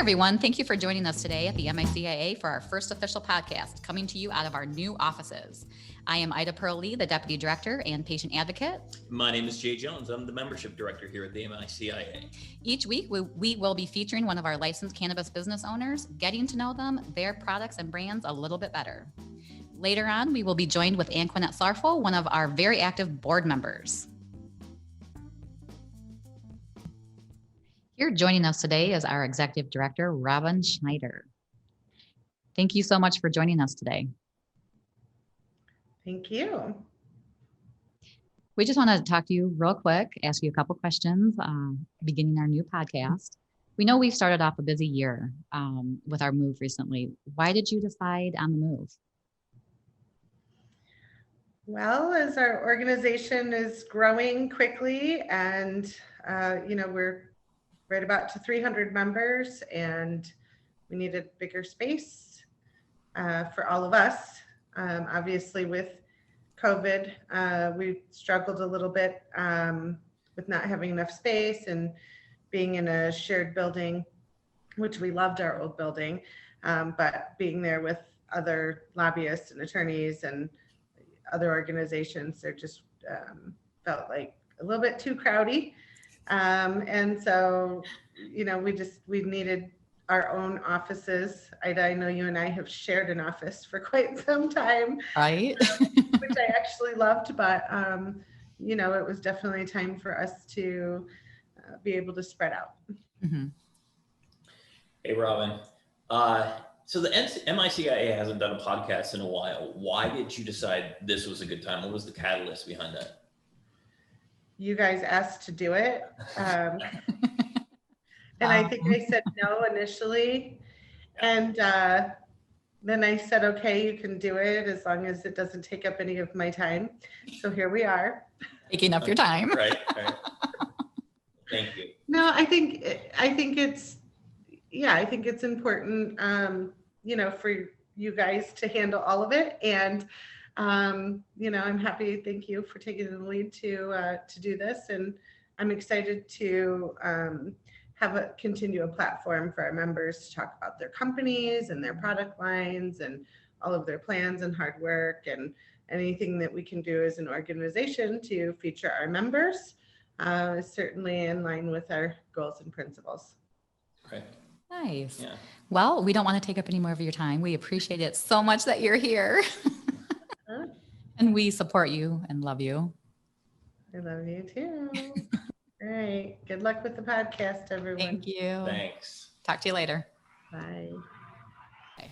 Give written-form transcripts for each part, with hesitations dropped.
everyone. Thank you for joining us today at the MiCIA for our first official podcast, coming to you out of our new offices. I am Ida Pearl-Lee, the Deputy Director and Patient Advocate. My name is Jay Jones. I'm the Membership Director here at the MiCIA. Each week, we will be featuring one of our licensed cannabis business owners, getting to know them, their products and brands a little bit better. Later on, we will be joined with Anqunette Sarfoh, one of our very active board members. Here joining us today is our Executive Director, Robin Schneider. Thank you so much for joining us today. Thank you. We just want to talk to you real quick, ask you a couple questions, beginning our new podcast. We know we've started off a busy year with our move recently. Why did you decide on the move? Well, as our organization is growing quickly and, we're right about to 300 members and we needed bigger space for all of us. Obviously with COVID, we struggled a little bit with not having enough space and being in a shared building, which we loved our old building, but being there with other lobbyists and attorneys and other organizations, there just felt like a little bit too crowdy. And so, we needed our own offices. Ida, I know you and I have shared an office for quite some time, Right? which I actually loved, but, it was definitely time for us to be able to spread out. Mm-hmm. Hey, Robin. So the MiCIA hasn't done a podcast in a while. Why did you decide this was a good time? What was the catalyst behind that? You guys asked to do it. And I think I said no initially. And then I said, okay, you can do it as long as it doesn't take up any of my time. So here we are. Taking up your time. Right. Thank you. No, I think it's important, for you guys to handle all of it. And I'm happy. Thank you for taking the lead to do this, and I'm excited to continue a platform for our members to talk about their companies and their product lines and all of their plans and hard work and anything that we can do as an organization to feature our members is certainly in line with our goals and principles. Right. Nice. Yeah. Well, we don't want to take up any more of your time. We appreciate it so much that you're here. And we support you and love you. I love you too. All right. Good luck with the podcast, everyone. Thank you. Thanks. Talk to you later. Bye. Okay.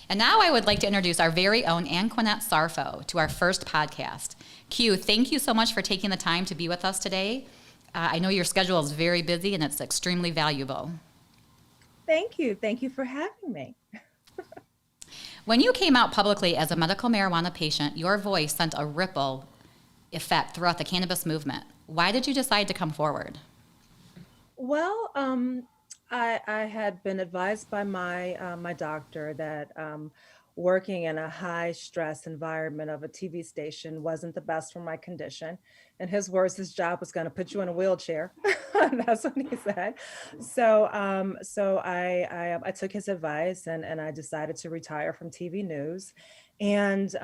And now I would like to introduce our very own Anqunette Sarfoh to our first podcast. Q, thank you so much for taking the time to be with us today. I know your schedule is very busy and it's extremely valuable. Thank you. Thank you for having me. When you came out publicly as a medical marijuana patient, your voice sent a ripple effect throughout the cannabis movement. Why did you decide to come forward? Well, I had been advised by my doctor that working in a high stress environment of a TV station wasn't the best for my condition. In his words, his job was going to put you in a wheelchair. That's what he said. So I took his advice and I decided to retire from TV news. And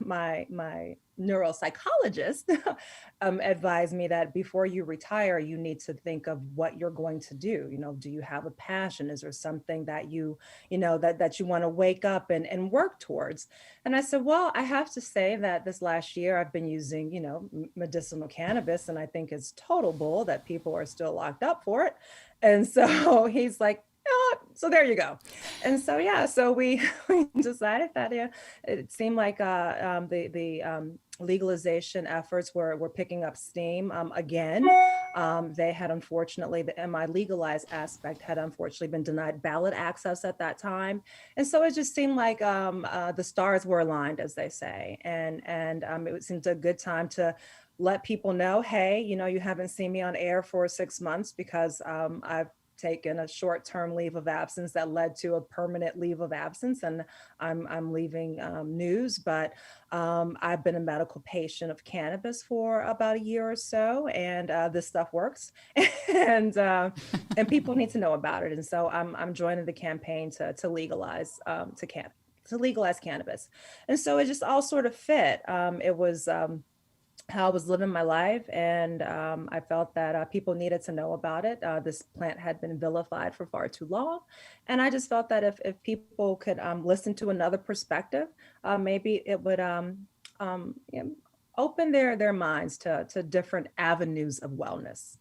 my neuropsychologist advised me that before you retire, you need to think of what you're going to do. Do you have a passion? Is there something that that you want to wake up and work towards? And I said, well, I have to say that this last year I've been using, medicinal cannabis, and I think it's total bull that people are still locked up for it. And so he's like, so there you go. And so, so we decided that it seemed like the legalization efforts were picking up steam again. They had unfortunately, the MI legalized aspect had unfortunately been denied ballot access at that time. And so it just seemed like the stars were aligned, as they say. And it seemed a good time to let people know, hey, you haven't seen me on air for 6 months because I've taken a short-term leave of absence that led to a permanent leave of absence, and I'm leaving news. But I've been a medical patient of cannabis for about a year or so, and this stuff works, and people need to know about it. And so I'm joining the campaign to legalize to legalize cannabis. And so it just all sort of fit. It was how I was living my life. And I felt that people needed to know about it. This plant had been vilified for far too long. And I just felt that if people could listen to another perspective, maybe it would you know, open their minds to different avenues of wellness.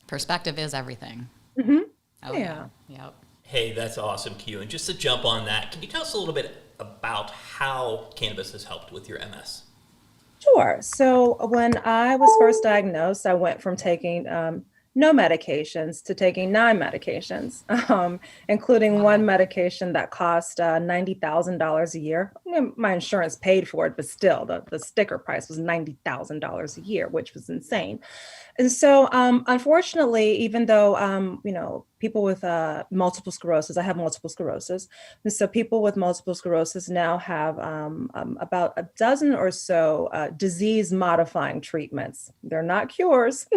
Perspective is everything. Mm-hmm. Oh, yeah. Yep. Hey, that's awesome, Q. And just to jump on that, can you tell us a little bit about how cannabis has helped with your MS? Sure. So when I was first diagnosed, I went from taking no medications to taking 9 medications, including one medication that cost $90,000 a year. I mean, my insurance paid for it, but still, the sticker price was $90,000 a year, which was insane. And so, unfortunately, even though, you know, people with multiple sclerosis, I have multiple sclerosis. And so people with multiple sclerosis now have about a dozen or so disease modifying treatments. They're not cures.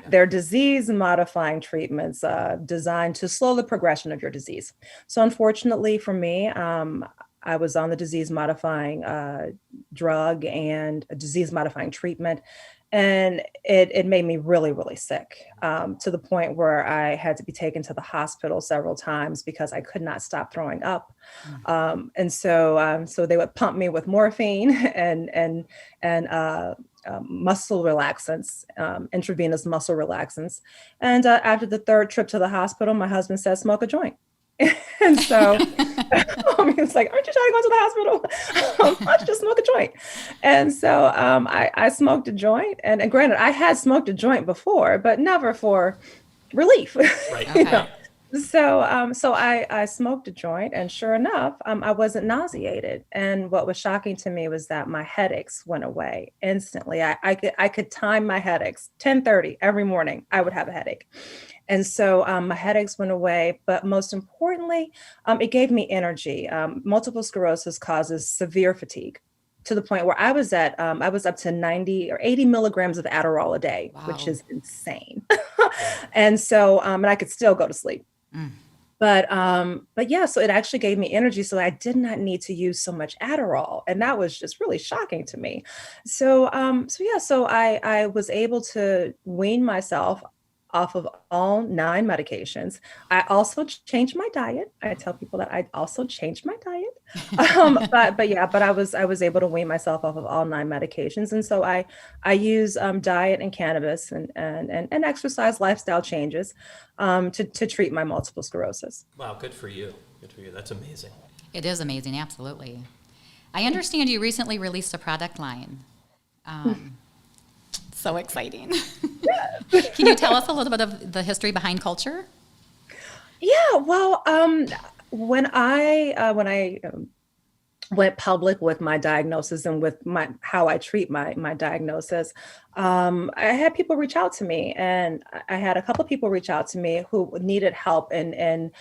They're disease modifying treatments designed to slow the progression of your disease. So unfortunately for me, I was on the disease modifying drug and a disease modifying treatment. And it made me really, really sick, to the point where I had to be taken to the hospital several times because I could not stop throwing up. And so they would pump me with morphine and muscle relaxants, intravenous muscle relaxants. And after the 3rd trip to the hospital, my husband said, "Smoke a joint." And so he was like, "Aren't you trying to go to the hospital? Why don't you just smoke a joint?" And so I smoked a joint. And granted, I had smoked a joint before, but never for relief. Right. Okay. You know? So I smoked a joint, and sure enough, I wasn't nauseated. And what was shocking to me was that my headaches went away instantly. I could time my headaches. 10:30 every morning, I would have a headache. And so my headaches went away, but most importantly, it gave me energy. Multiple sclerosis causes severe fatigue, to the point where I was up to 90 or 80 milligrams of Adderall a day, which is insane. And so, and I could still go to sleep. But yeah, so it actually gave me energy, so I did not need to use so much Adderall, and that was just really shocking to me. So I was able to wean myself off of all 9 medications. I also changed my diet. I tell people that I also changed my diet. But I was able to wean myself off of all 9 medications. And so I use diet and cannabis and exercise lifestyle changes to treat my multiple sclerosis. Wow, good for you. Good for you. That's amazing. It is amazing, absolutely. I understand you recently released a product line. So exciting. Can you tell us a little bit of the history behind Qulture? Yeah, well, when I went public with my diagnosis and with how I treat my diagnosis, I had people reach out to me, and I had a couple of people reach out to me who needed help in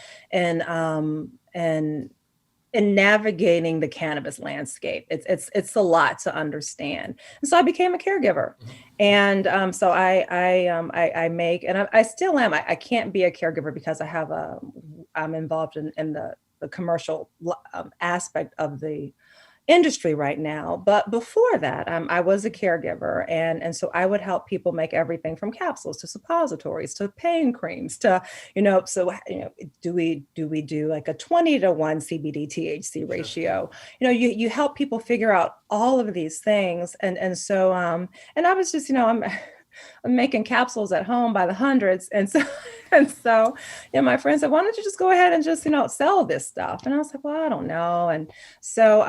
navigating the cannabis landscape. It's a lot to understand. And so I became a caregiver. And so I make, and I still am, I can't be a caregiver because I'm involved in the commercial aspect of the industry right now. But before that, I was a caregiver. And so I would help people make everything from capsules to suppositories to pain creams to, do we do like a 20-to-1 CBD THC ratio? You help people figure out all of these things. And so I was just, I'm making capsules at home by the hundreds. And so my friend said, "Why don't you just go ahead and just, sell this stuff?" And I was like, "Well, I don't know." And so,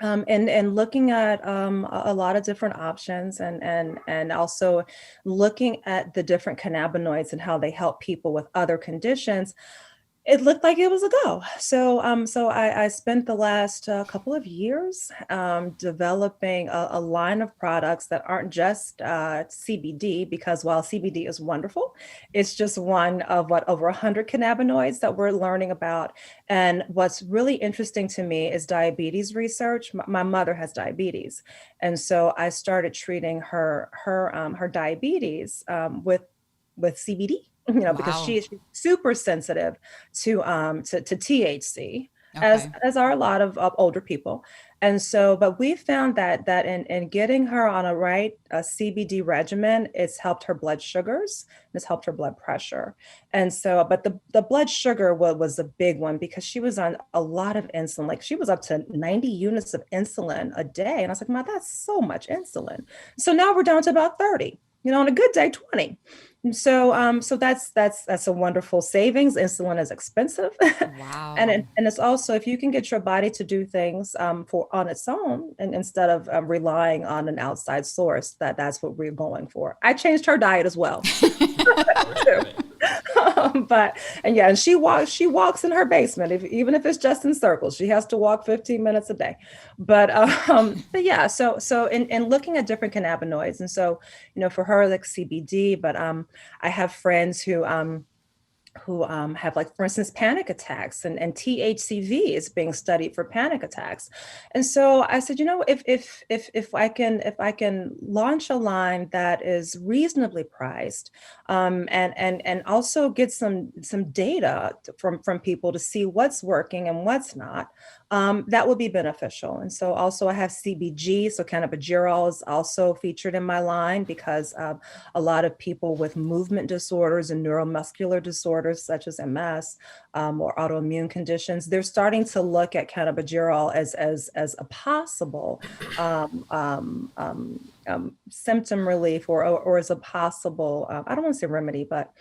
and looking at a lot of different options and also looking at the different cannabinoids and how they help people with other conditions, It looked like it was a go. So I spent the last couple of years developing a line of products that aren't just CBD, because while CBD is wonderful, it's just one of over 100 cannabinoids that we're learning about. And what's really interesting to me is diabetes research. My mother has diabetes, and so I started treating her diabetes with CBD, because Wow. she's super sensitive to THC, Okay. as are a lot of older people. And so, but we found that in getting her on a CBD regimen, it's helped her blood sugars, and it's helped her blood pressure. And so, but the blood sugar was a big one, because she was on a lot of insulin. Like, she was up to 90 units of insulin a day. And I was like, Ma, that's so much insulin. So now we're down to about 30, on a good day, 20. And so that's a wonderful savings. Insulin is expensive, and Wow. and it's also, if you can get your body to do things for on its own, and instead of relying on an outside source, that's what we're going for. I changed her diet as well. Right, right. But and yeah, and she walks in her basement, even if it's just in circles. She has to walk 15 minutes a day. But yeah, so in looking at different cannabinoids, and so, for her, like CBD, but I have friends who have, like, for instance, panic attacks, and THCV is being studied for panic attacks. And so I said, if I can launch a line that is reasonably priced, and also get some data from people to see what's working and what's not, that would be beneficial. And so also, I have CBG, so cannabigerol is also featured in my line, because a lot of people with movement disorders and neuromuscular disorders such as MS, or autoimmune conditions, they're starting to look at cannabigerol as a possible symptom relief, or as a possible, I don't want to say remedy, but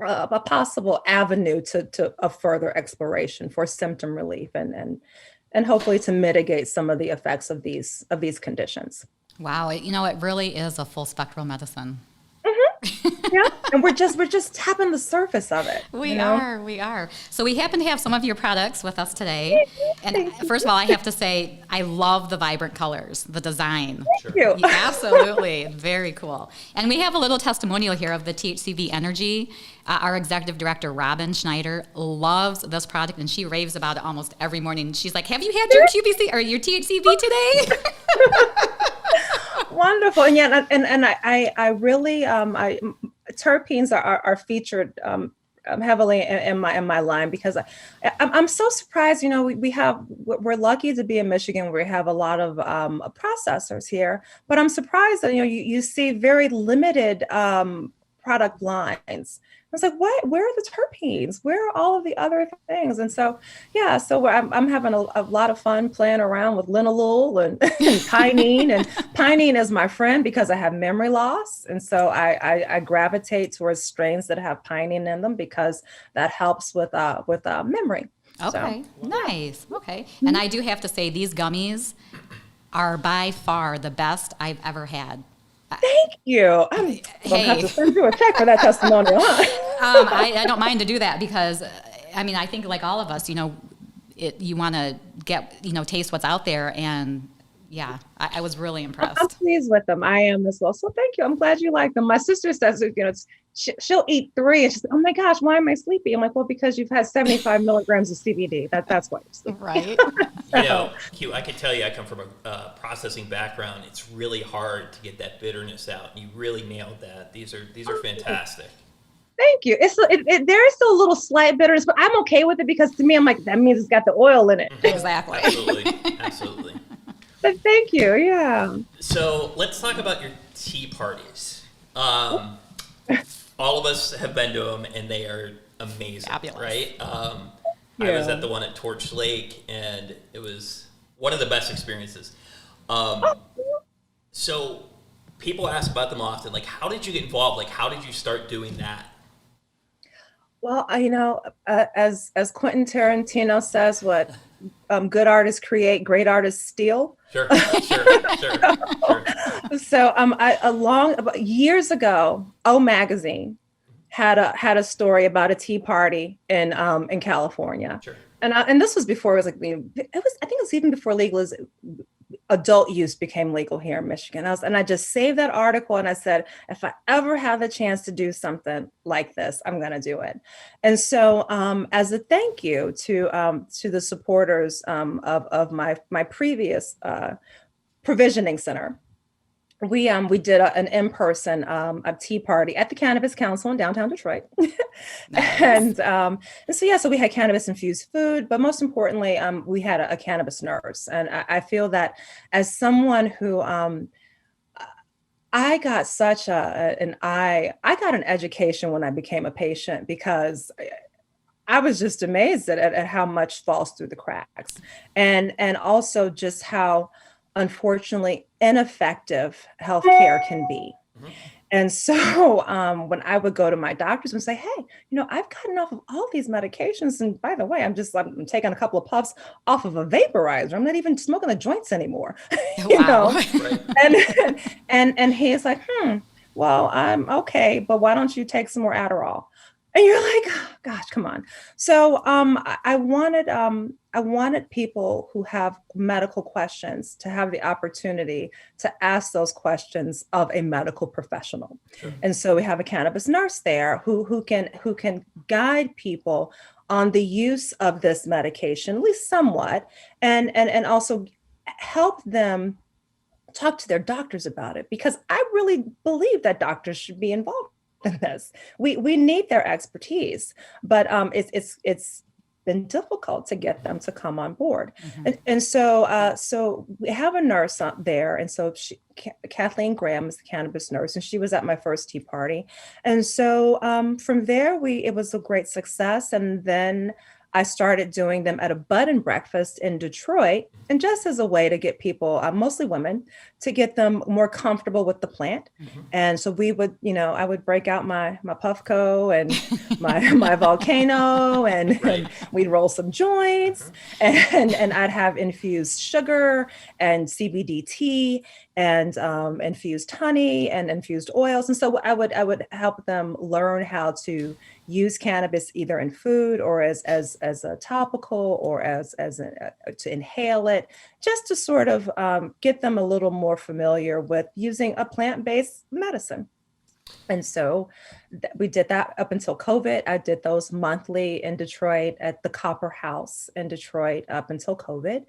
a possible avenue to a further exploration for symptom relief, and hopefully to mitigate some of the effects of these conditions. Wow. It really is a full spectrum medicine. Yeah, and we're just tapping the surface of it. We are. So we happen to have some of your products with us today. And Thank first of all, I have to say, I love the vibrant colors, the design. Sure. you. Yeah, absolutely. Very cool. And we have a little testimonial here of the THCV Energy. Our executive director, Robin Schneider, loves this product, and she raves about it almost every morning. She's like, have you had your QVC or your THCV today? Wonderful. And yeah, and I really terpenes are featured heavily in my line, because I'm so surprised. We're lucky to be in Michigan, where we have a lot of processors here, but I'm surprised that you see very limited product lines. I was like, what? Where are the terpenes? Where are all of the other things? And so, yeah, so I'm having a lot of fun playing around with linalool and pinene. And pinene is my friend, because I have memory loss. And so I gravitate towards strains that have pinene in them, because that helps with memory. Okay, So, nice. Okay. And I do have to say, these gummies are by far the best I've ever had. thank you. I'm going to have Hey. to send you a check for that testimonial, huh? I don't mind to do that, because, I think like all of us, you want to get, taste what's out there. And yeah, I was really I'm impressed. pleased with them. I am as well. So thank you. I'm glad you like them. My sister says, she'll eat 3, and she's like, oh my gosh, why am I sleepy? I'm like, well, because you've had 75 milligrams of CBD. That's why you're sleepy. Right? Q, I can tell you, I come from a processing background. It's really hard to get that bitterness out. You really nailed that. These are fantastic. Thank you. There is still a little slight bitterness, but I'm okay with it, because to me, I'm like, that means it's got the oil in it. Exactly. Absolutely. But thank you. Yeah. So let's talk about your tea parties. All of us have been to them, and they are amazing, Fabulous. right? I was Yeah. at the one at Torch Lake, and it was one of the best experiences. So people ask about them often. Like, how did you get involved? Like, how did you start doing that? Well, as Quentin Tarantino says, what good artists create, great artists steal. Sure. So, about years ago, O Magazine had a story about a tea party in California. Sure. And this was before it was like, I think it was even before adult use became legal here in Michigan. And I just saved that article and I said, if I ever have the chance to do something like this, I'm going to do it. And so as a thank you to the supporters of my previous provisioning center, we did an in-person a tea party at the Cannabis Council in downtown Detroit. Nice. And so we had cannabis infused food, but most importantly, we had a cannabis nurse. And I feel that as someone who I got I got an education when I became a patient, because I was just amazed at how much falls through the cracks, and also just how unfortunately ineffective healthcare can be. Mhm. And so when I would go to my doctors and say, hey, I've gotten off of all these medications. And by the way, I'm taking a couple of puffs off of a vaporizer. I'm not even smoking the joints anymore. Wow. Right. And he's like, well, I'm okay, but why don't you take some more Adderall? And you're like, oh, gosh, come on. So I wanted people who have medical questions to have the opportunity to ask those questions of a medical professional. Sure. And so we have a cannabis nurse there who can guide people on the use of this medication, at least somewhat, and also help them talk to their doctors about it, because I really believe that doctors should be involved in this. We need their expertise, but it's been difficult to get them to come on board. Mhm. And so we have a nurse up there, and so Kathleen Graham is the cannabis nurse, and she was at my first tea party. And so from there, it was a great success, and then I started doing them at a bud and breakfast in Detroit, and just as a way to get people, mostly women, to get them more comfortable with the plant. Mhm. And so we would, I would break out my Puffco and my Volcano, and Right. we'd roll some joints, and I'd have infused sugar and CBD tea and infused honey and infused oils. And so I would help them learn how to use cannabis either in food or as a topical, or to inhale it, just to sort of get them a little more familiar with using a plant-based medicine. And so we did that up until COVID. I did those monthly in Detroit at the Copper House in Detroit up until COVID.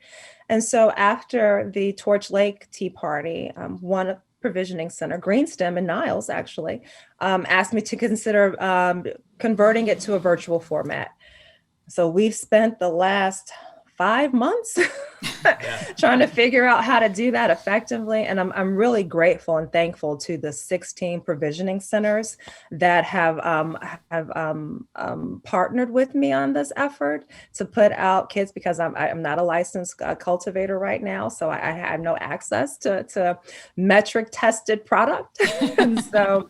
And so after the Torch Lake Tea Party, one provisioning center, Greenstem in Niles actually, asked me to consider converting it to a virtual format. So we've spent the last 5 months trying to figure out how to do that effectively. And I'm really grateful and thankful to the 16 provisioning centers that have partnered with me on this effort to put out kits, because I'm not a licensed cultivator right now. So I have no access to metric tested product. So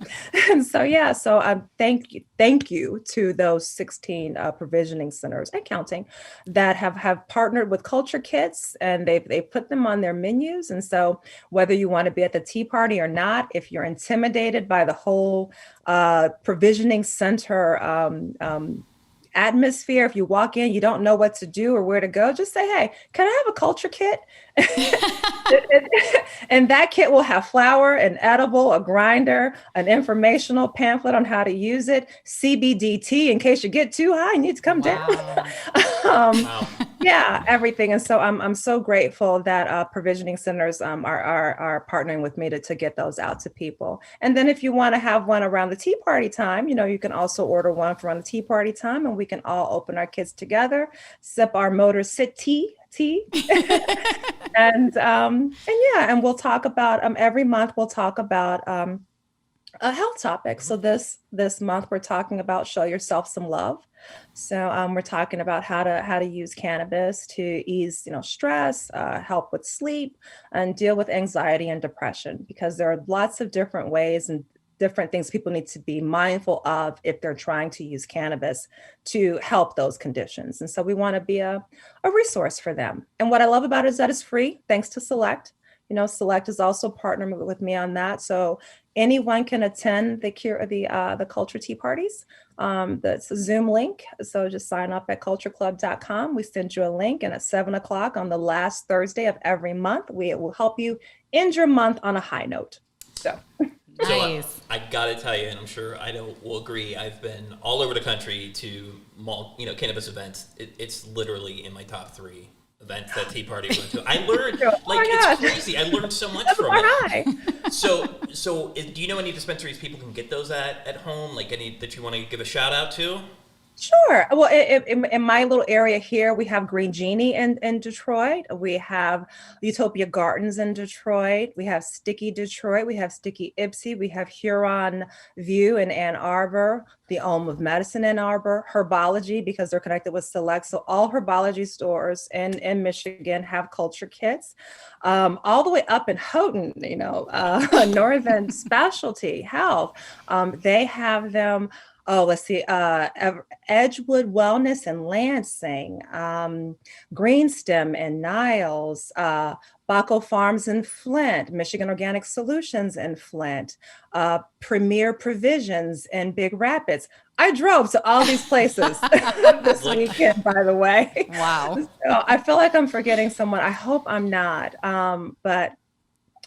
thank you to those 16 provisioning centers and counting that have partnered with Qulture kits, and they've put them on their menus. And so whether you want to be at the tea party or not, if you're intimidated by the whole provisioning center atmosphere, if you walk in, you don't know what to do or where to go, just say, hey, can I have a Qulture kit? And that kit will have flour, an edible, a grinder, an informational pamphlet on how to use it, CBD tea in case you get too high and you need to come down. Wow. Yeah, everything. And so I'm so grateful that provisioning centers are partnering with me to get those out to people. And then if you want to have one around the tea party time, you can also order one for around the tea party time, and we can all open our kits together, sip our Motor Sit tea. And we'll talk about every month we'll talk about a health topic. So this month we're talking about show yourself some love. So we're talking about how to use cannabis to ease stress, help with sleep, and deal with anxiety and depression, because there are lots of different ways and different things people need to be mindful of if they're trying to use cannabis to help those conditions. And so we want to be a resource for them. And what I love about it is that it's free, thanks to Select. Select is also partnering with me on that. So anyone can attend the Qulture tea parties. That's a Zoom link. So just sign up at qultureclub.com. We send you a link, and at 7 o'clock on the last Thursday of every month, we will help you end your month on a high note. So. Nice. So I gotta tell you, and I'm sure Ida will agree, I've been all over the country to cannabis events. It's literally in my top 3 events that Tea Party went to. I learned, it's crazy. I learned so much from it. So do you know any dispensaries people can get those at home? Like any that you want to give a shout out to? Sure. Well, in my little area here, we have Green Genie in Detroit. We have Utopia Gardens in Detroit. We have Sticky Detroit. We have Sticky Ipsy. We have Huron View in Ann Arbor, the Home of Medicine in Ann Arbor, Herbology, because they're connected with Select. So all Herbology stores in Michigan have Qulture kits. All the way up in Houghton, Northern Specialty Health, they have them. Oh, let's see, Edgewood Wellness in Lansing, Greenstem in Niles, Baco Farms in Flint, Michigan Organic Solutions in Flint, Premier Provisions in Big Rapids. I drove to all these places this weekend, by the way. Wow. So I feel like I'm forgetting someone. I hope I'm not, but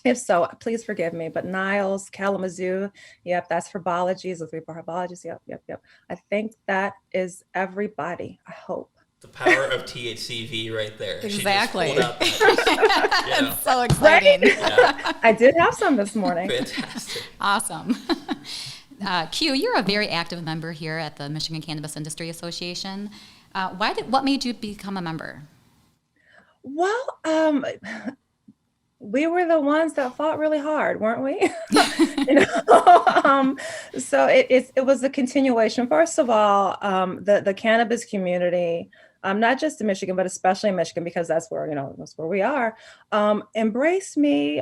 if so, please forgive me. But Niles, Kalamazoo, yep, that's Herbologies, the 3 Herbologies. Yep. I think that is everybody, I hope. The power of THCV right there. Exactly. That's so exciting. Right? Yeah. I did have some this morning. Fantastic. Awesome. Q, you're a very active member here at the Michigan Cannabis Industry Association. What made you become a member? Well, we were the ones that fought really hard, weren't we? So it was a continuation. First of all, the cannabis community, not just in Michigan, but especially in Michigan, because that's where we are, embraced me,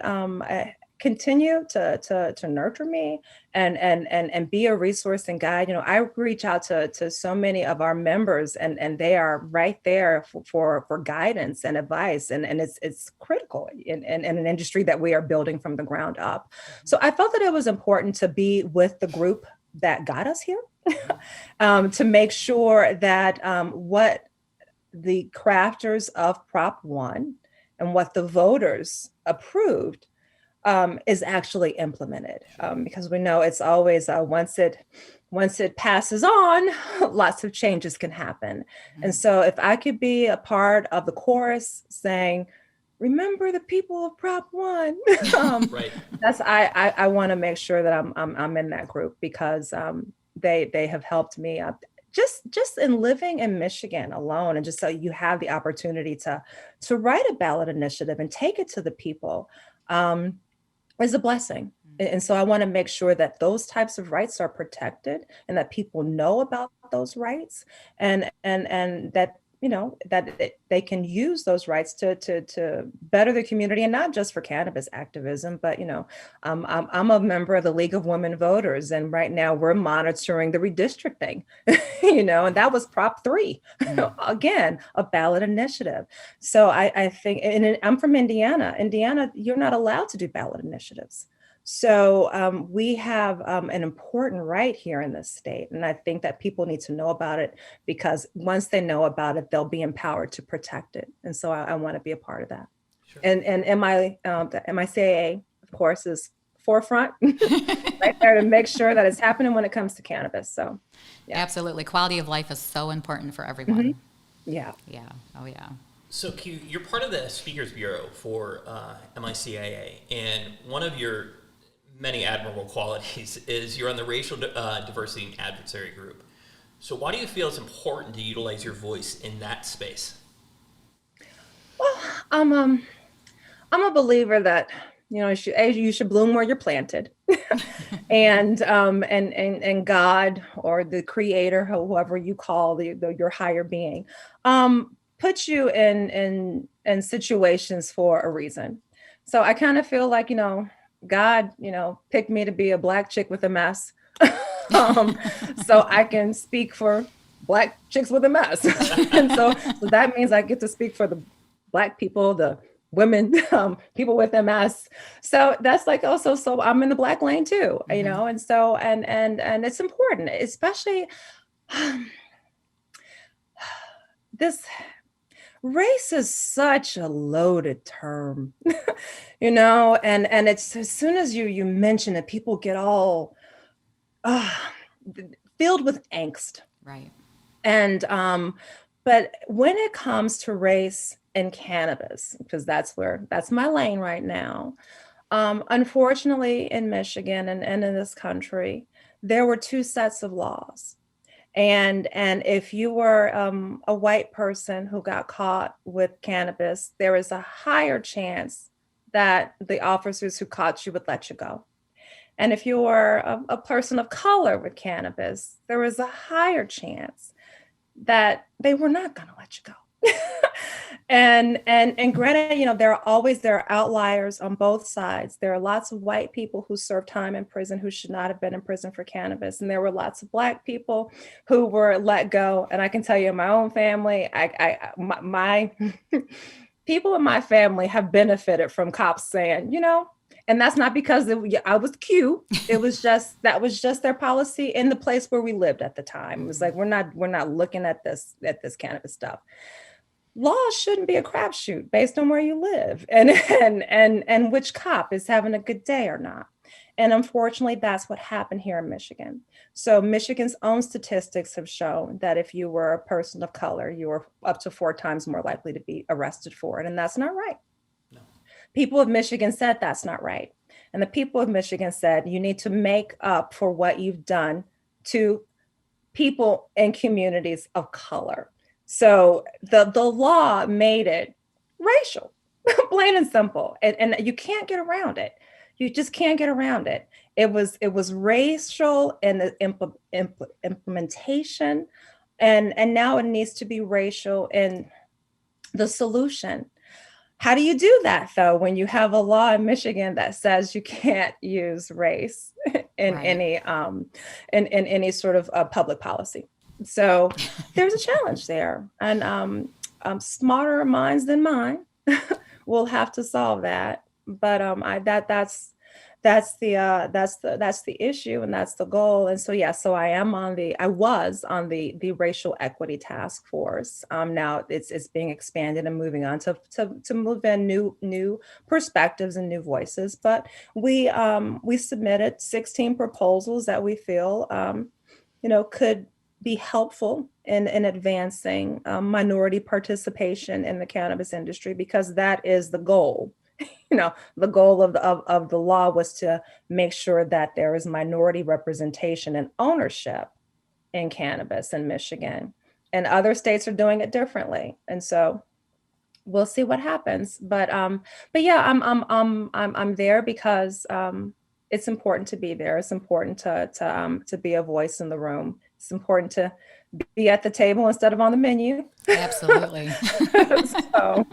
continue to nurture me and be a resource and guide. I reach out to so many of our members, and they are right there for guidance and advice, and it's critical in an industry that we are building from the ground up. So I felt that it was important to be with the group that got us here, to make sure that what the crafters of Prop 1 and what the voters approved is actually implemented, because we know it's always once it passes on, lots of changes can happen. Mm-hmm. And so if I could be a part of the chorus saying, "Remember the people of Prop 1," right. I want to make sure that I'm in that group, because they have helped me up. Just in living in Michigan alone, and just so you have the opportunity to write a ballot initiative and take it to the people, is a blessing. And so I want to make sure that those types of rights are protected, and that people know about those rights, and that that they can use those rights to better the community, and not just for cannabis activism, but I'm a member of the League of Women Voters, and right now we're monitoring the redistricting, and that was Prop 3, again, a ballot initiative. So I think, and I'm from Indiana. Indiana, you're not allowed to do ballot initiatives. So we have an important right here in this state. And I think that people need to know about it, because once they know about it, they'll be empowered to protect it. And so I want to be a part of that. Sure. And the MiCIA, of course, is forefront right there to make sure that it's happening when it comes to cannabis. So yeah. Absolutely. Quality of life is so important for everyone. Mm-hmm. Yeah. Yeah. Oh, yeah. So Q, you're part of the Speakers Bureau for MiCIA, and one of your many admirable qualities is you're on the Racial Diversity and Advocacy Group. So why do you feel it's important to utilize your voice in that space? Well, I'm a believer that you should bloom where you're planted, and God, or the Creator, whoever you call your higher being, puts you in situations for a reason. So I kind of feel like God, picked me to be a Black chick with a mess, so I can speak for Black chicks with a mess. And so that means I get to speak for the Black people, the women, people with MS. So that's like also, so I'm in the Black lane too, you know, and so, and it's important, especially this race is such a loaded term, you know, and it's as soon as you mention it, people get all filled with angst. Right. And but when it comes to race and cannabis, because that's my lane right now, unfortunately in Michigan and in this country, there were two sets of laws. And if you were a white person who got caught with cannabis, there is a higher chance that the officers who caught you would let you go. And if you were a person of color with cannabis, there was a higher chance that they were not going to let you go. and granted, you know, there are outliers on both sides. There are lots of white people who served time in prison who should not have been in prison for cannabis, and there were lots of Black people who were let go. And I can tell you, in my own family, my people in my family have benefited from cops saying, you know. And that's not because I was cute. It was just that was just their policy in the place where we lived at the time. It was like, we're not looking at this cannabis stuff. Laws shouldn't be a crapshoot based on where you live and which cop is having a good day or not. And unfortunately, that's what happened here in Michigan. So Michigan's own statistics have shown that if you were a person of color, you were up to 4 times more likely to be arrested for it. And that's not right. People of Michigan said that's not right. And the people of Michigan said, you need to make up for what you've done to people in communities of color. So the law made it racial, plain and simple. And you can't get around it. You just can't get around it. It was racial in the implementation. And now it needs to be racial in the solution. How do you do that, though, when you have a law in Michigan that says you can't use race in any in any sort of public policy? So there's a challenge there, and smarter minds than mine will have to solve that. But that's the issue, and that's the goal. And so so I was on the racial equity task force. Now it's being expanded and moving on to move in new perspectives and new voices. But we submitted 16 proposals that we feel could be helpful in advancing minority participation in the cannabis industry, because that is the goal. The goal of the law was to make sure that there is minority representation and ownership in cannabis in Michigan, and other states are doing it differently. And so we'll see what happens. But yeah, I'm there because it's important to be there. It's important to be a voice in the room. It's important to be at the table instead of on the menu. Absolutely. So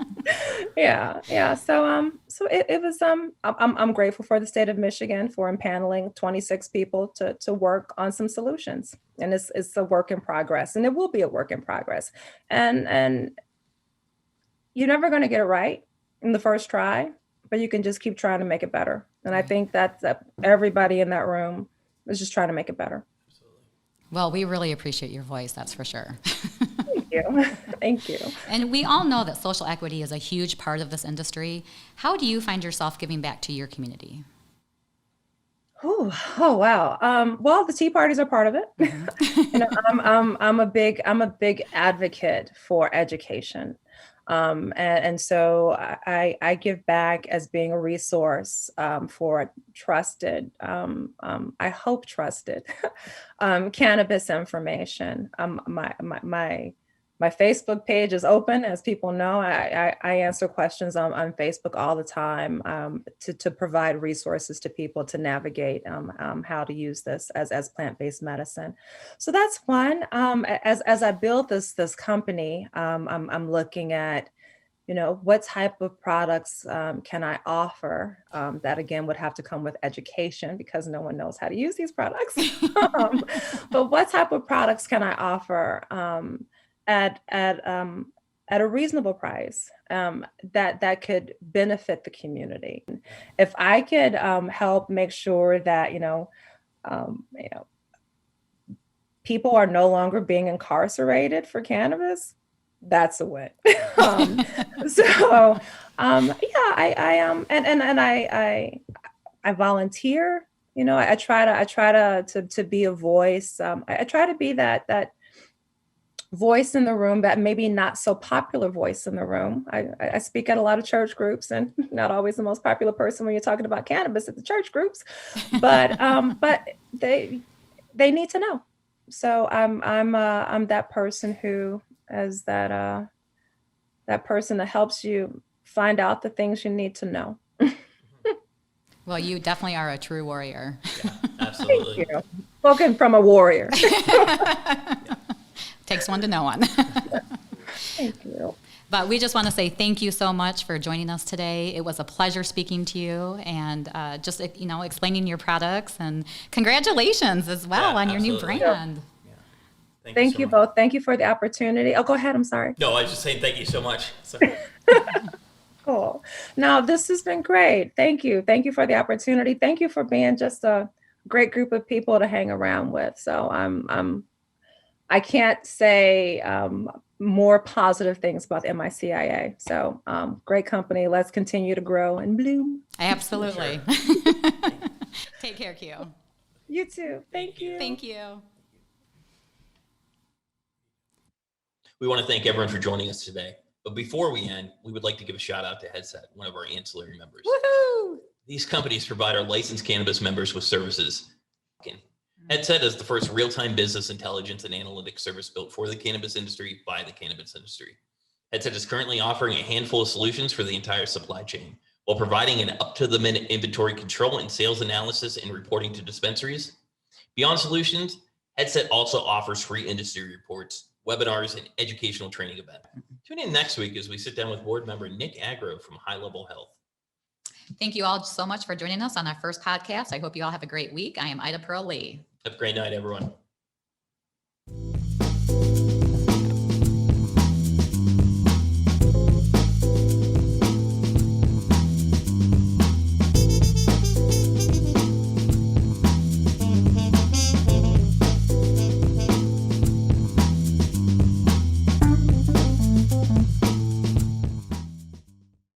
yeah. So it was I'm grateful for the state of Michigan for impaneling 26 people to work on some solutions. And it's a work in progress, and it will be a work in progress. And you're never going to get it right in the first try, but you can just keep trying to make it better. And I think that everybody in that room is just trying to make it better. Well, we really appreciate your voice, that's for sure. Thank you. Thank you. And we all know that social equity is a huge part of this industry. How do you find yourself giving back to your community? Oh wow. Well, the tea parties are part of it. Mm-hmm. I'm a big advocate for education. And so I give back as being a resource for trusted, I hope trusted, cannabis information. My Facebook page is open, as people know. I answer questions on Facebook all the time to provide resources to people to navigate how to use this as plant-based medicine. So that's one. As I build this company, I'm looking at, what type of products can I offer that, again, would have to come with education, because no one knows how to use these products. But what type of products can I offer at at a reasonable price, that could benefit the community. If I could help make sure that people are no longer being incarcerated for cannabis, that's a win. So yeah, I volunteer. I try to be a voice. I try to be that voice in the room, that maybe not so popular voice in the room. I speak at a lot of church groups, and not always the most popular person when you're talking about cannabis at the church groups, but they need to know. So I'm that person who is that person that helps you find out the things you need to know. Well, you definitely are a true warrior. Yeah, absolutely. Thank you. Spoken from a warrior. Takes one to know one. Thank you. But we just want to say thank you so much for joining us today. It was a pleasure speaking to you and just explaining your products, and congratulations as well on your new brand. Yeah. Thank you both. Thank you for the opportunity. Oh, go ahead. I'm sorry. No, I was just saying thank you so much. Cool. No, this has been great. Thank you. Thank you for the opportunity. Thank you for being just a great group of people to hang around with. So I can't say more positive things about the MiCIA. So great company. Let's continue to grow and bloom. Absolutely. Take care, Q. You too. Thank you. Thank you. We want to thank everyone for joining us today. But before we end, we would like to give a shout out to Headset, one of our ancillary members. Woohoo! These companies provide our licensed cannabis members with services. Headset is the first real-time business intelligence and analytics service built for the cannabis industry by the cannabis industry. Headset is currently offering a handful of solutions for the entire supply chain, while providing an up-to-the-minute inventory control and sales analysis and reporting to dispensaries. Beyond solutions, Headset also offers free industry reports, webinars, and educational training events. Tune in next week as we sit down with board member Nick Agro from High Level Health. Thank you all so much for joining us on our first podcast. I hope you all have a great week. I am Ida Pearl Lee. Have a great night, everyone.